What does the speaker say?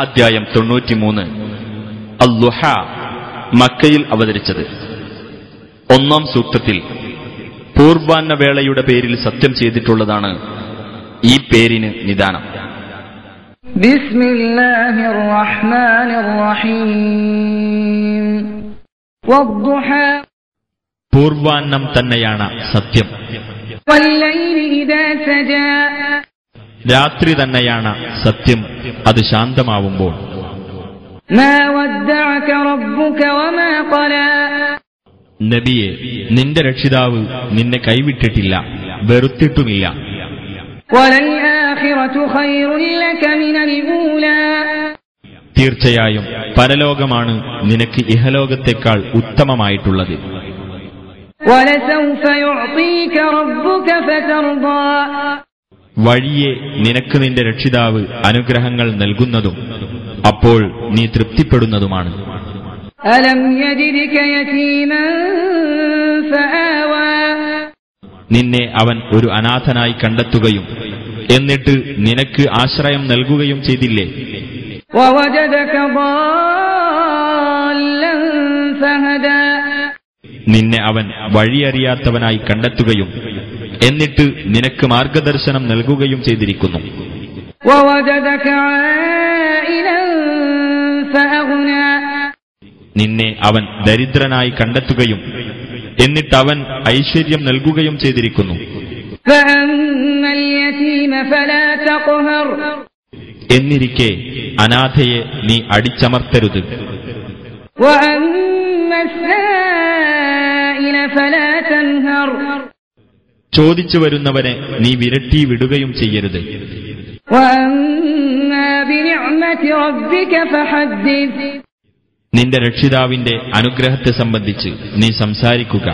അധ്യായം 93 അൽ-ളുഹ മക്കയിൽ അവതരിച്ചത്. ഒന്നാം സൂക്തത്തിൽ പൂർവാന്ന വേളയുടെ പേരിൽ സത്യം ചെയ്തിട്ടുള്ളതാണ് ഈ പേരിന് നിദാനം. ബിസ്മില്ലാഹിർ റഹ്മാനിർ റഹീം. വദ്ദുഹ പൂർവാന്നം തന്നെയാണ് സത്യം. വല്ലൈലി ഇദാ സജാ രാത്രി തന്നെയാണ് സത്യം, അത് ശാന്തമാവുമ്പോൾ. മാ വദ്ദഅക റബ്ബുക വമാ ഖലാ നബിയെ, നിന്റെ രക്ഷിതാവ് നിന്നെ കൈവിട്ടിട്ടില്ല, വെറുത്തിട്ടുമില്ല. വലൽ ആഖിറതു ഖൈറുൻ ലക മിനൽ ഊലാ തീർച്ചയായും പരലോകമാണ് നിനക്ക് ഇഹലോകത്തെക്കാൾ ഉത്തമമായിട്ടുള്ളത്. വലസൗഫ യുഅതീക റബ്ബുക ഫതർദാ വഴിയെ നിനക്ക് നിന്റെ രക്ഷിതാവ് അനുഗ്രഹങ്ങൾ നൽകുന്നതും അപ്പോൾ നീ തൃപ്തിപ്പെടുന്നതുമാണ്. അലം യജിദ്ക യതീമൻ ഫആവാ നിന്നെ അവൻ ഒരു അനാഥനായി കണ്ടെത്തുകയും എന്നിട്ട് നിനക്ക് ആശ്രയം നൽകുകയും ചെയ്തില്ലേ? വവജദക ളാല്ലൻ ഫഹദാ നിന്നെ അവൻ വഴിയറിയാത്തവനായി കണ്ടെത്തുകയും എന്നിട്ട് നിനക്ക് മാർഗദർശനം നൽകുകയും ചെയ്തിരിക്കുന്നു. വവജദക ആയിലൻ ഫഅഗ്നാ നിന്നെ അവൻ ദരിദ്രനായി കണ്ടെത്തുകയും എന്നിട്ട് അവൻ ഐശ്വര്യം നൽകുകയും ചെയ്തിരിക്കുന്നു. ഫഅമ്മൽ യതീമ ഫലാ തഖ്ഹർ എന്നിരിക്കെ അനാഥയെ നീ അടിച്ചമർത്തരുത്. വഅമ്മസ് സായില ഫലാ തൻഹർ ചോദിച്ചു വരുന്നവനെ നീ വിരട്ടി വിടുകയും ചെയ്യരുത്. വഅമ്മാ ബിനിഅ്മതി റബ്ബിക ഫഹദ്ദിസ് നിന്റെ രക്ഷിതാവിന്റെ അനുഗ്രഹത്തെ സംബന്ധിച്ച് നീ സംസാരിക്കുക.